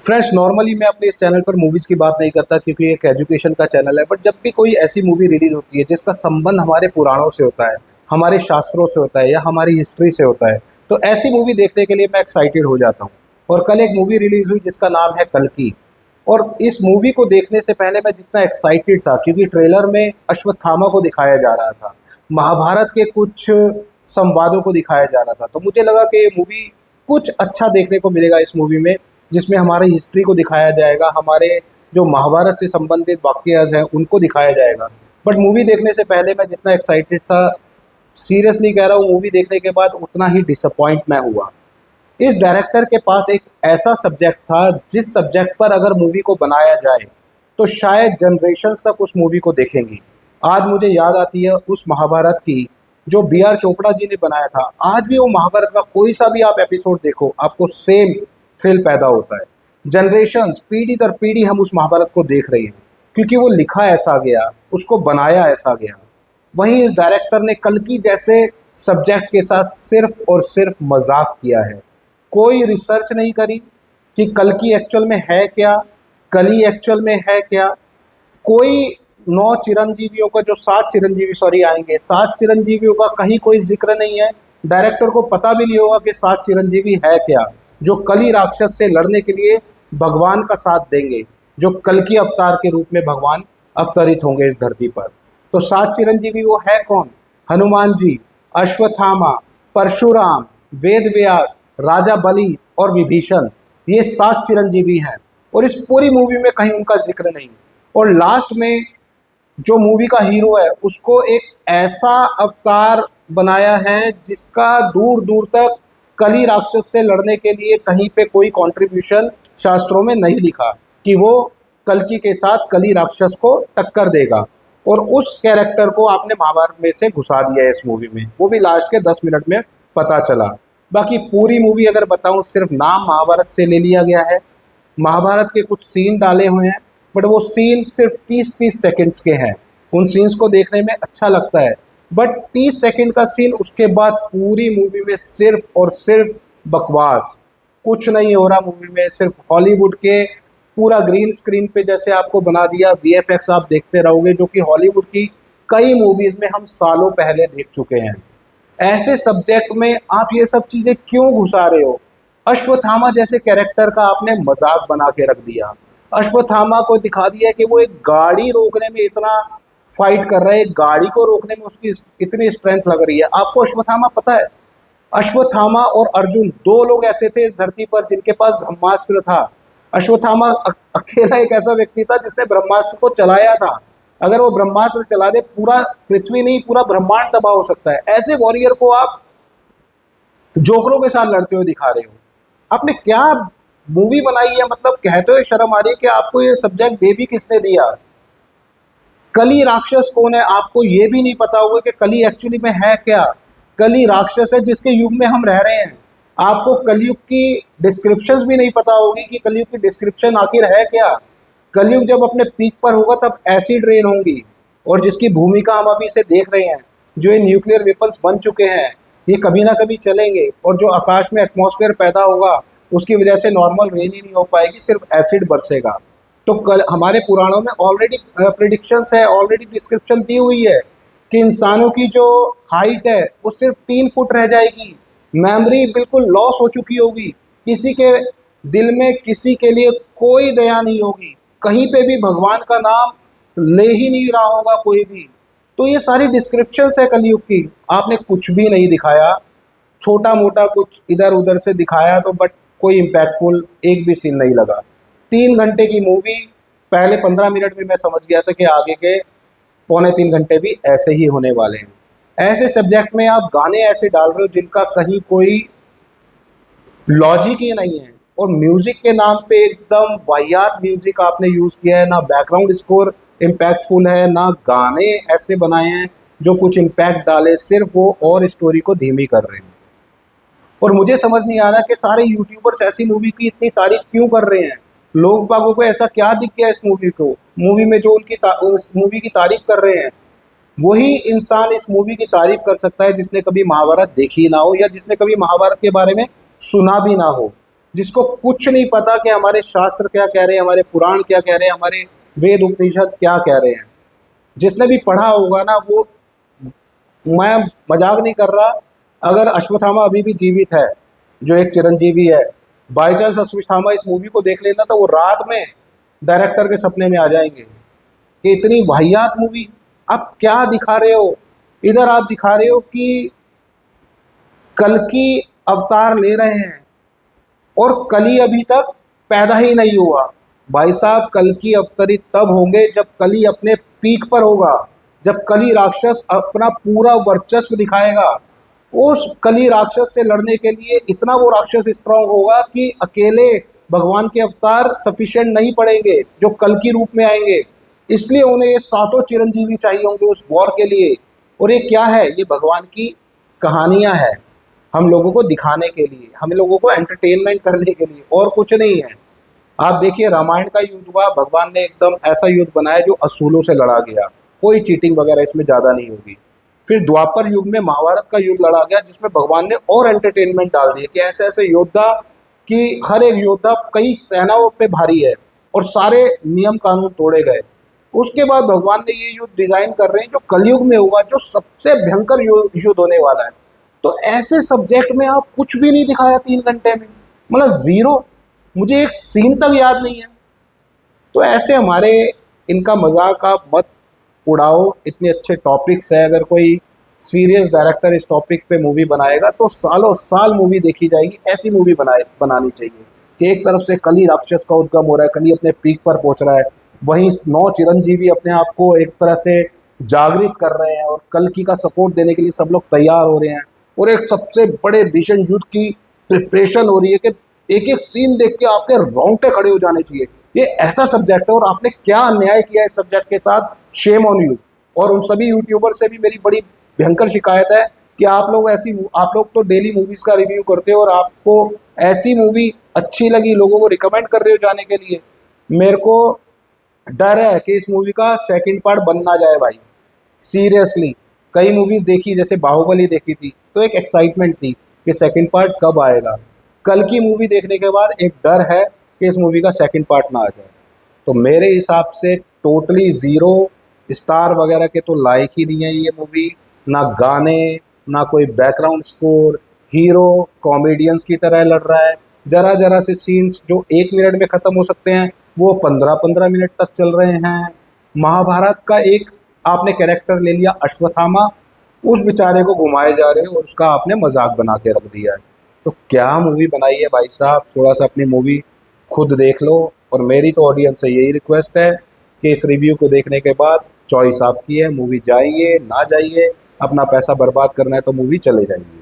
Friends, normally मैं अपने इस चैनल पर मूवीज़ की बात नहीं करता क्योंकि एक एजुकेशन का चैनल है। बट जब भी कोई ऐसी मूवी रिलीज होती है जिसका संबंध हमारे पुराणों से होता है, हमारे शास्त्रों से होता है या हमारी हिस्ट्री से होता है, तो ऐसी मूवी देखने के लिए मैं एक्साइटेड हो जाता हूँ। और कल एक मूवी रिलीज हुई जिसका नाम है कल्कि। और इस मूवी को देखने से पहले मैं जितना एक्साइटेड था, क्योंकि ट्रेलर में अश्वत्थामा को दिखाया जा रहा था, महाभारत के कुछ संवादों को दिखाया जा रहा था, तो मुझे लगा कि ये मूवी कुछ अच्छा देखने को मिलेगा इस मूवी में, जिसमें हमारी हिस्ट्री को दिखाया जाएगा, हमारे जो महाभारत से संबंधित वाक्याज हैं उनको दिखाया जाएगा। बट मूवी देखने से पहले मैं जितना एक्साइटेड था, सीरियसली कह रहा हूँ, मूवी देखने के बाद उतना ही डिसअपॉइंट मैं हुआ। इस डायरेक्टर के पास एक ऐसा सब्जेक्ट था जिस सब्जेक्ट पर अगर मूवी को बनाया जाए तो शायद जनरेशन्स तक उस मूवी को देखेंगी। आज मुझे याद आती है उस महाभारत की जो बी आर चोपड़ा जी ने बनाया था। आज भी वो महाभारत का कोई सा भी आप एपिसोड देखो, आपको सेम थ्रिल पैदा होता है। जनरेशन्स, पीढ़ी दर पीढ़ी हम उस महाभारत को देख रहे हैं, क्योंकि वो लिखा ऐसा गया, उसको बनाया ऐसा गया। वहीं इस डायरेक्टर ने कल्कि जैसे सब्जेक्ट के साथ सिर्फ और सिर्फ मजाक किया है। कोई रिसर्च नहीं करी कि कल्कि एक्चुअल में है क्या, कली एक्चुअल में है क्या। कोई 9 चिरंजीवियों का, जो 7 चिरंजीवी सॉरी आएंगे, 7 चिरंजीवियों का कहीं कोई जिक्र नहीं है। डायरेक्टर को पता भी नहीं होगा कि 7 चिरंजीवी है क्या, जो कली राक्षस से लड़ने के लिए भगवान का साथ देंगे, जो कल्कि अवतार के रूप में भगवान अवतरित होंगे इस धरती पर। तो 7 चिरंजीवी वो है कौन? हनुमान जी, अश्वत्थामा, परशुराम, वेद व्यास, राजा बलि और विभीषण। ये 7 चिरंजीवी हैं और इस पूरी मूवी में कहीं उनका जिक्र नहीं। और लास्ट में जो मूवी का हीरो है उसको एक ऐसा अवतार बनाया है जिसका दूर दूर तक कली राक्षस से लड़ने के लिए कहीं पे कोई कंट्रीब्यूशन शास्त्रों में नहीं लिखा कि वो कल्कि के साथ कली राक्षस को टक्कर देगा। और उस कैरेक्टर को आपने महाभारत में से घुसा दिया है इस मूवी में, वो भी लास्ट के 10 मिनट में पता चला। बाकी पूरी मूवी अगर बताऊं, सिर्फ नाम महाभारत से ले लिया गया है, महाभारत के कुछ सीन डाले हुए हैं, बट वो सीन सिर्फ 30-30 सेकंड्स के हैं। उन सीन्स को देखने में अच्छा लगता है, बट 30 सेकंड का सीन, उसके बाद पूरी मूवी में सिर्फ और सिर्फ बकवास। कुछ नहीं हो रहा मूवी में, सिर्फ हॉलीवुड के पूरा ग्रीन स्क्रीन पे जैसे आपको बना दिया, वीएफएक्स आप देखते रहोगे, जो कि हॉलीवुड की कई मूवीज में हम सालों पहले देख चुके हैं। ऐसे सब्जेक्ट में आप ये सब चीजें क्यों घुसा रहे हो? अश्वत्थामा जैसे कैरेक्टर का आपने मजाक बना के रख दिया। अश्वत्थामा को दिखा दिया कि वो एक गाड़ी रोकने में इतना फाइट कर रहा है, एक गाड़ी को रोकने में उसकी इतनी स्ट्रेंथ लग रही है। आपको अश्वत्थामा पता है? अश्वत्थामा और अर्जुन 2 लोग ऐसे थे इस धरती पर जिनके पास ब्रह्मास्त्र था। अश्वत्थामा अकेला एक ऐसा व्यक्ति था जिसने ब्रह्मास्त्र को चलाया था। अगर वो ब्रह्मास्त्र चला दे, पूरा पृथ्वी नहीं, पूरा ब्रह्मांड तबाह हो सकता है। ऐसे वॉरियर को आप जोकरों के साथ लड़ते हुए दिखा रहे हो। आपने क्या मूवी बनाई है? मतलब कहते हुए शर्म आ रही है कि आपको ये सब्जेक्ट दे भी किसने दिया? कली राक्षस कौन है आपको ये भी नहीं पता होगा कि कली एक्चुअली में है क्या। कली राक्षस है जिसके युग में हम रह रहे हैं। आपको कलयुग की डिस्क्रिप्शंस भी नहीं पता होगी कि कलयुग की डिस्क्रिप्शन आखिर है क्या। कलयुग जब अपने पीक पर होगा तब एसिड रेन होंगी, और जिसकी भूमिका हम अभी से देख रहे हैं, जो ये न्यूक्लियर वेपन्स बन चुके हैं, ये कभी ना कभी चलेंगे। और जो आकाश में एटमॉस्फेयर पैदा होगा उसकी वजह से नॉर्मल रेन ही नहीं हो पाएगी, सिर्फ एसिड बरसेगा। तो कल हमारे पुराणों में ऑलरेडी प्रिडिक्शंस है, ऑलरेडी डिस्क्रिप्शन दी हुई है कि इंसानों की जो हाइट है वो सिर्फ 3 फुट रह जाएगी। मेमोरी बिल्कुल लॉस हो चुकी होगी, किसी के दिल में किसी के लिए कोई दया नहीं होगी, कहीं पे भी भगवान का नाम ले ही नहीं रहा होगा कोई भी। तो ये सारी डिस्क्रिप्शंस है कलयुग की। आपने कुछ भी नहीं दिखाया, छोटा मोटा कुछ इधर उधर से दिखाया तो, बट कोई इम्पैक्टफुल एक भी सीन नहीं लगा। 3 घंटे की मूवी, पहले 15 मिनट में मैं समझ गया था कि आगे के पौने 3 घंटे भी ऐसे ही होने वाले हैं। ऐसे सब्जेक्ट में आप गाने ऐसे डाल रहे हो जिनका कहीं कोई लॉजिक ही नहीं है, और म्यूजिक के नाम पे एकदम वाहियात म्यूजिक आपने यूज किया है। ना बैकग्राउंड स्कोर इम्पैक्टफुल है, ना गाने ऐसे बनाए हैं जो कुछ इम्पैक्ट डाले, सिर्फ वो और स्टोरी को धीमी कर रहे हैं। और मुझे समझ नहीं आ रहा कि सारे यूट्यूबर्स ऐसी मूवी की इतनी तारीफ क्यों कर रहे हैं। लोग बागों को ऐसा क्या दिख गया इस मूवी को, मूवी में जो उस मूवी की तारीफ कर रहे हैं? वही इंसान इस मूवी की तारीफ कर सकता है जिसने कभी महाभारत देखी ना हो, या जिसने कभी महाभारत के बारे में सुना भी ना हो। जिसको कुछ नहीं पता कि हमारे शास्त्र क्या कह रहे हैं, हमारे पुराण क्या कह रहे हैं, हमारे वेद उपनिषद क्या कह रहे हैं। जिसने भी पढ़ा होगा ना वो, मैं मजाक नहीं कर रहा, अगर अश्वत्थामा अभी भी जीवित है, जो एक चिरंजीवी है, बाई चांस अश्वत्थामा इस मूवी को देख लेना तो वो रात में डायरेक्टर के सपने में आ जाएंगे कि इतनी वाहियात मूवी आप क्या दिखा रहे हो। इधर आप दिखा रहे हो कि कल्कि अवतार ले रहे हैं और कली अभी तक पैदा ही नहीं हुआ। भाई साहब, कल्कि अवतरित तब होंगे जब कली अपने पीक पर होगा, जब कली राक्षस अपना पूरा वर्चस्व दिखाएगा। उस कली राक्षस से लड़ने के लिए इतना वो राक्षस स्ट्रांग होगा कि अकेले भगवान के अवतार सफिशिएंट नहीं पड़ेंगे जो कल की रूप में आएंगे। इसलिए उन्हें ये सातों चिरंजीवी चाहिए होंगे उस वॉर के लिए। और ये क्या है, ये भगवान की कहानियां हैं, हम लोगों को दिखाने के लिए, हम लोगों को एंटरटेनमेंट करने के लिए, और कुछ नहीं है। आप देखिए रामायण का युद्ध हुआ, भगवान ने एकदम ऐसा युद्ध बनाया जो असूलों से लड़ा गया, कोई चीटिंग वगैरह इसमें ज़्यादा नहीं होगी। फिर द्वापर युग में महाभारत का युद्ध लड़ा गया जिसमें भगवान ने और एंटरटेनमेंट डाल दिए कि ऐसे ऐसे योद्धा कि हर एक योद्धा कई सेनाओं पे भारी है और सारे नियम कानून तोड़े गए। उसके बाद भगवान ने ये युद्ध डिजाइन कर रहे हैं जो कलयुग में होगा, जो सबसे भयंकर युद्ध होने वाला है। तो ऐसे सब्जेक्ट में आप कुछ भी नहीं दिखाया 3 घंटे में, मतलब जीरो, मुझे एक सीन तक याद नहीं है। तो ऐसे हमारे इनका मजाक आप मत उड़ाओ, इतने अच्छे टॉपिक्स है, अगर कोई सीरियस डायरेक्टर इस टॉपिक पे मूवी बनाएगा तो सालों साल मूवी देखी जाएगी। ऐसी मूवी बनानी चाहिए कि एक तरफ से कली राक्षस का उद्गम हो रहा है, कली अपने पीक पर पहुंच रहा है, वहीं 9 चिरंजीवी अपने आप को एक तरह से जागृत कर रहे हैं और कल्कि का सपोर्ट देने के लिए सब लोग तैयार हो रहे हैं, और एक सबसे बड़े भीषण युद्ध की प्रिपरेशन हो रही है कि एक एक सीन देख के आपके रोंगटे खड़े हो जाने चाहिए। ये ऐसा सब्जेक्ट है और आपने क्या अन्याय किया इस सब्जेक्ट के साथ, शेम ऑन यू। और उन सभी यूट्यूबर से भी मेरी बड़ी भयंकर शिकायत है कि आप लोग तो डेली मूवीज का रिव्यू करते हो और आपको ऐसी मूवी अच्छी लगी, लोगों को रिकमेंड कर रहे हो जाने के लिए। मेरे को डर है कि इस मूवी का सेकंड पार्ट बन ना जाए भाई, सीरियसली। कई मूवीज देखी, जैसे बाहुबली देखी थी तो एक एक्साइटमेंट थी कि सेकंड पार्ट कब आएगा। कल की मूवी देखने के बाद एक डर है कि इस मूवी का सेकंड पार्ट ना आ जाए। तो मेरे हिसाब से टोटली ज़ीरो स्टार वगैरह के तो लायक ही नहीं है ये मूवी। ना गाने, ना कोई बैकग्राउंड स्कोर, हीरो कॉमेडियंस की तरह लड़ रहा है, जरा जरा से सीन्स जो 1 मिनट में ख़त्म हो सकते हैं वो 15-15 मिनट तक चल रहे हैं। महाभारत का एक आपने कैरेक्टर ले लिया अश्वत्थामा, उस बेचारे को घुमाए जा रहे हो और उसका आपने मजाक बना के रख दिया है। तो क्या मूवी बनाई है भाई साहब, थोड़ा सा अपनी मूवी खुद देख लो। और मेरी तो ऑडियंस से यही रिक्वेस्ट है कि इस रिव्यू को देखने के बाद चॉइस आपकी है, मूवी जाइए ना जाइए, अपना पैसा बर्बाद करना है तो मूवी चले जाइए।